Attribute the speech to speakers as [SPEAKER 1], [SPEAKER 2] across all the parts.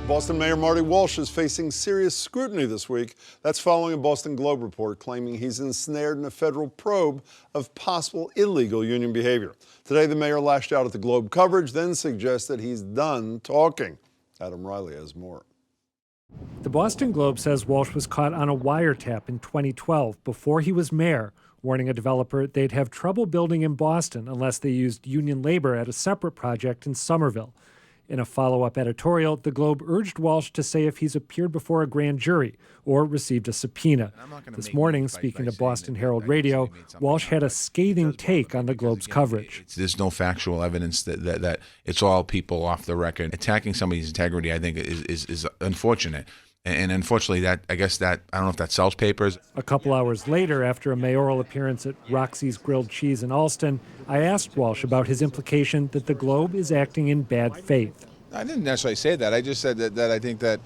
[SPEAKER 1] Boston Mayor Marty Walsh is facing serious scrutiny this week. That's following a Boston Globe report claiming he's ensnared in a federal probe of possible illegal union behavior. Today, the mayor lashed out at the Globe coverage, then suggested he's done talking. Adam Riley has more.
[SPEAKER 2] The Boston Globe says Walsh was caught on a wiretap in 2012 before he was mayor, warning a developer they'd have trouble building in Boston unless they used union labor at a separate project in Somerville. In a follow-up editorial, the Globe urged Walsh to say if he's appeared before a grand jury or received a subpoena. This morning, speaking to Boston Herald Radio, Walsh had a scathing take on the Globe's coverage.
[SPEAKER 3] There's no factual evidence that it's all people off the record. Attacking somebody's integrity, I think, is unfortunate. And unfortunately, I don't know if that sells papers.
[SPEAKER 2] A couple hours later, after a mayoral appearance at Roxy's Grilled Cheese in Allston, I asked Walsh about his implication that the Globe is acting in bad faith.
[SPEAKER 3] I didn't necessarily say that. I just said that I think that,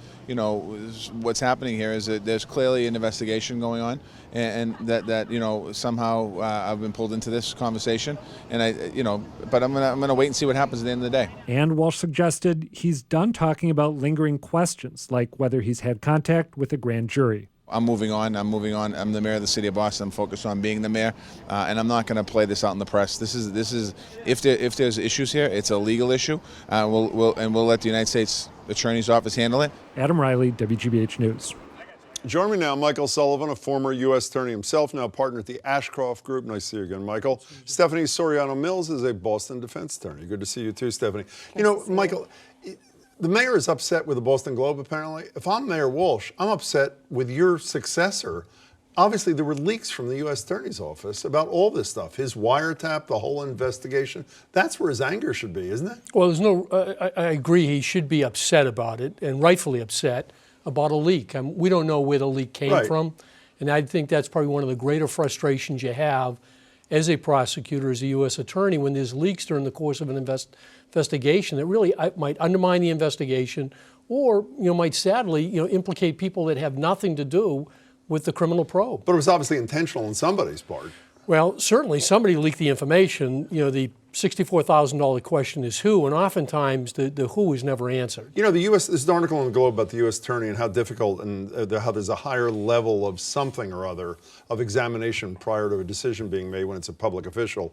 [SPEAKER 3] what's happening here is that there's clearly an investigation going on, and that somehow I've been pulled into this conversation, and but I'm gonna wait and see what happens at the end of the day.
[SPEAKER 2] And Walsh suggested he's done talking about lingering questions, like whether he's had contact with a grand jury.
[SPEAKER 3] I'm moving on. I'm the mayor of the city of Boston. I'm focused on being the mayor, and I'm not going to play this out in the press. This is if there's issues here, it's a legal issue. We'll let the United States Attorney's Office handle it.
[SPEAKER 2] Adam Riley, WGBH News.
[SPEAKER 1] Joining me now, Michael Sullivan, a former U.S. attorney himself, now partner at the Ashcroft Group. Nice to see you again, Michael. Stephanie Soriano-Mills is a Boston defense attorney. Good to see you too, Stephanie. Michael, the mayor is upset with the Boston Globe, apparently. If I'm Mayor Walsh, I'm upset with your successor. Obviously, there were leaks from the U.S. Attorney's Office about all this stuff, his wiretap, the whole investigation. That's where his anger should be, isn't it?
[SPEAKER 4] Well, I agree he should be upset about it, and rightfully upset about a leak. We don't know where the leak came from, and I think that's probably one of the greater frustrations you have as a prosecutor, as a U.S. attorney, when there's leaks during the course of an investigation that really might undermine the investigation or, might sadly, implicate people that have nothing to do with the criminal probe.
[SPEAKER 1] But it was obviously intentional on somebody's part.
[SPEAKER 4] Well, certainly somebody leaked the information. The $64,000 question is who, and oftentimes the who is never answered.
[SPEAKER 1] There's an article in the Globe about the U.S. attorney and how difficult and how there's a higher level of something or other of examination prior to a decision being made when it's a public official.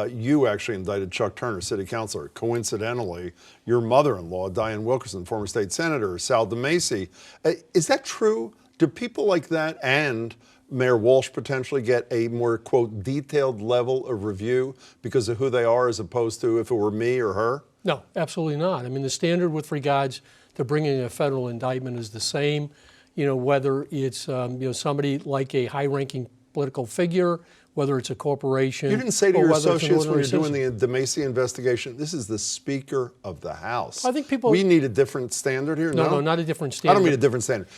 [SPEAKER 1] You actually indicted Chuck Turner, city councilor. Coincidentally, your mother-in-law, Diane Wilkerson, former state senator, Sal DeMacy. Is that true? Do people like that and Mayor Walsh potentially get a more, quote, detailed level of review because of who they are as opposed to if it were me or her?
[SPEAKER 4] No, absolutely not. I mean, the standard with regards to bringing a federal indictment is the same, whether it's, somebody like a high-ranking political figure, whether it's a corporation.
[SPEAKER 1] You didn't say to your associates when you're doing the DeMacy investigation, this is the Speaker of the House.
[SPEAKER 4] I think people...
[SPEAKER 1] We need a different standard here?
[SPEAKER 4] No, not a different standard.
[SPEAKER 1] I don't mean a different standard.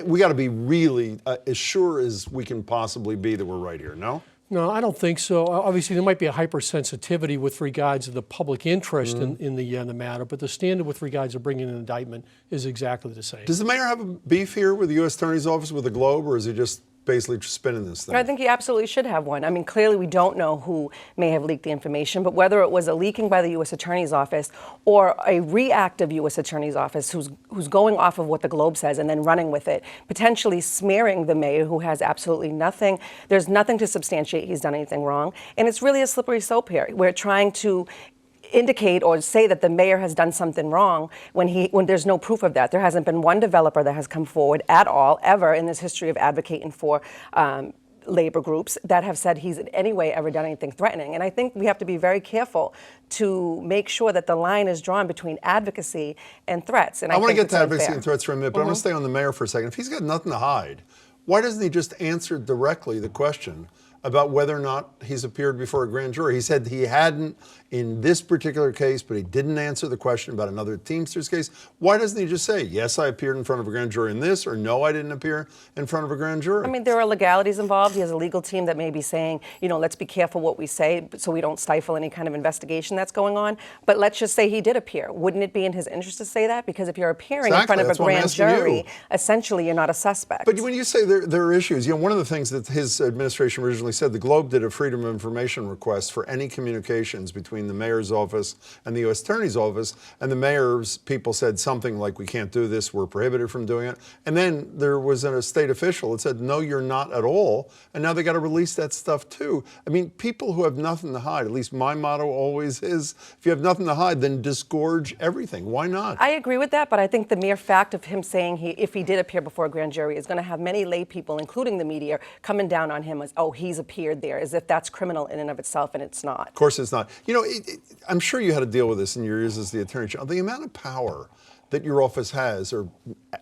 [SPEAKER 1] We got to be really as sure as we can possibly be that we're right here, no?
[SPEAKER 4] No, I don't think so. Obviously, there might be a hypersensitivity with regards to the public interest in the matter, but the standard with regards to bringing an indictment is exactly the same.
[SPEAKER 1] Does the mayor have a beef here with the U.S. Attorney's Office, with the Globe, or is he just basically spinning this thing?
[SPEAKER 5] I think he absolutely should have one. I mean, clearly we don't know who may have leaked the information, but whether it was a leaking by the U.S. Attorney's Office or a reactive U.S. Attorney's Office who's going off of what the Globe says and then running with it, potentially smearing the mayor who has absolutely nothing. There's nothing to substantiate he's done anything wrong. And it's really a slippery slope here. We're trying to indicate or say that the mayor has done something wrong when there's no proof of that. There hasn't been one developer that has come forward at all, ever, in this history of advocating for labor groups that have said he's in any way ever done anything threatening. And I think we have to be very careful to make sure that the line is drawn between advocacy and threats. And I
[SPEAKER 1] want to get to
[SPEAKER 5] advocacy
[SPEAKER 1] and threats for a minute, but I want to stay on the mayor for a second. If he's got nothing to hide, why doesn't he just answer directly the question about whether or not he's appeared before a grand jury? He said he hadn't in this particular case, but he didn't answer the question about another Teamsters case. Why doesn't he just say, yes, I appeared in front of a grand jury in this, or no, I didn't appear in front of a grand jury?
[SPEAKER 5] I mean, there are legalities involved. He has a legal team that may be saying, let's be careful what we say so we don't stifle any kind of investigation that's going on. But let's just say he did appear. Wouldn't it be in his interest to say that? Because if you're appearing in front of a grand jury, essentially you're not a suspect.
[SPEAKER 1] But when you say there are issues, one of the things that his administration originally recently said the Globe did a Freedom of Information request for any communications between the mayor's office and the U.S. Attorney's office, and the mayor's people said something like, we can't do this, we're prohibited from doing it. And then there was a state official that said, no, you're not at all, and now they got to release that stuff too. I mean, people who have nothing to hide, at least my motto always is, if you have nothing to hide, then disgorge everything. Why not?
[SPEAKER 5] I agree with that, but I think the mere fact of him saying if he did appear before a grand jury is going to have many lay people, including the media, coming down on him as, oh, he's appeared there, as if that's criminal in and of itself, and it's not.
[SPEAKER 1] Of course it's not. You know, I'm sure you had to deal with this in your years as the Attorney General. The amount of power that your office has, or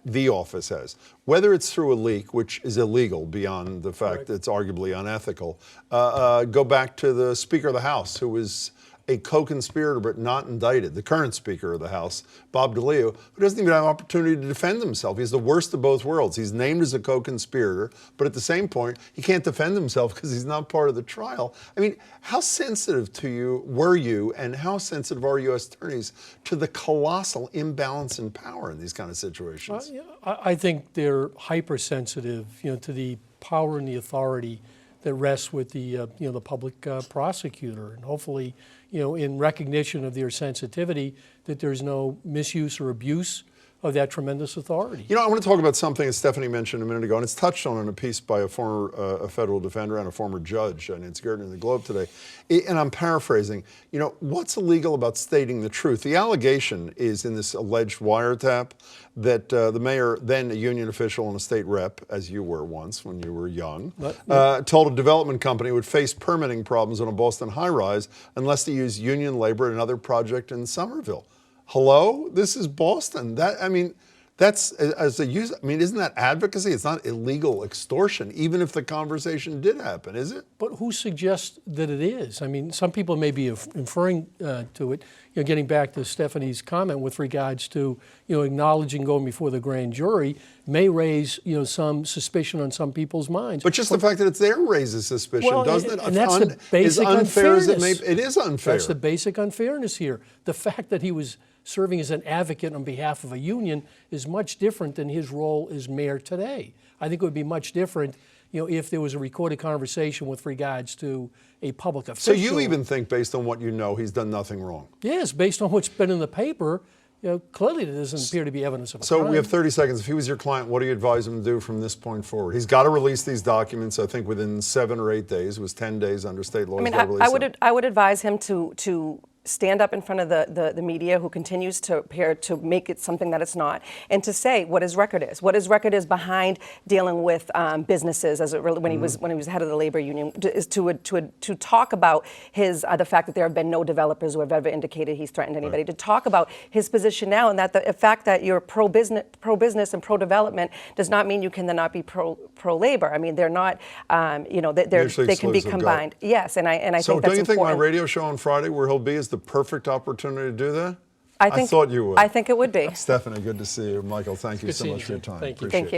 [SPEAKER 1] the office has, whether it's through a leak, which is illegal beyond the fact that it's arguably unethical, go back to the Speaker of the House, who was a co-conspirator but not indicted, the current Speaker of the House, Bob DeLeo, who doesn't even have an opportunity to defend himself. He's the worst of both worlds. He's named as a co-conspirator, but at the same point, he can't defend himself because he's not part of the trial. I mean, how sensitive were you, and how sensitive are U.S. attorneys to the colossal imbalance in power in these kind of situations?
[SPEAKER 4] I think they're hypersensitive, to the power and the authority that rests with the the public prosecutor, and hopefully, in recognition of their sensitivity, that there's no misuse or abuse of that tremendous authority.
[SPEAKER 1] I want to talk about something that Stephanie mentioned a minute ago, and it's touched on in a piece by a former a federal defender and a former judge, and it's Gertner in the Globe today. And I'm paraphrasing. What's illegal about stating the truth? The allegation is in this alleged wiretap that the mayor, then a union official and a state rep, as you were once when you were young, told a development company would face permitting problems on a Boston high-rise unless they use union labor at another project in Somerville. Hello? This is Boston. That's as a user. Isn't that advocacy? It's not illegal extortion, even if the conversation did happen, is it?
[SPEAKER 4] But who suggests that it is? Some people may be inferring to it. Getting back to Stephanie's comment with regards to acknowledging going before the grand jury may raise some suspicion on some people's minds.
[SPEAKER 1] But just the fact that it's there raises suspicion, doesn't it?
[SPEAKER 4] And that's the basic unfairness.
[SPEAKER 1] It is unfair.
[SPEAKER 4] That's the basic unfairness here. The fact that he was serving as an advocate on behalf of a union is much different than his role as mayor today. I think it would be much different, if there was a recorded conversation with regards to a public official.
[SPEAKER 1] So you even think, based on what you know, he's done nothing wrong?
[SPEAKER 4] Yes, based on what's been in the paper, clearly there doesn't appear to be evidence of a crime.
[SPEAKER 1] So we have 30 seconds. If he was your client, what do you advise him to do from this point forward? He's got to release these documents, I think, within 7 or 8 days. It was 10 days under state law.
[SPEAKER 5] I would advise him to stand up in front of the media, who continues to appear to make it something that it's not, and to say what his record is. What his record is behind dealing with businesses, as it really, when he was head of the labor union, is to talk about the fact that there have been no developers who have ever indicated he's threatened anybody. Right. To talk about his position now, and that the fact that you're pro business and pro development does not mean you can then not be pro labor. They're not. They can be combined. Yes, and I think that's important.
[SPEAKER 1] So don't you think my radio show on Friday, where he'll be, is the perfect opportunity to do that?
[SPEAKER 5] I thought
[SPEAKER 1] you would.
[SPEAKER 5] I think it would be.
[SPEAKER 1] Stephanie, good to see you. Michael, thank you so much for your time.
[SPEAKER 4] Thank you.
[SPEAKER 5] Thank you.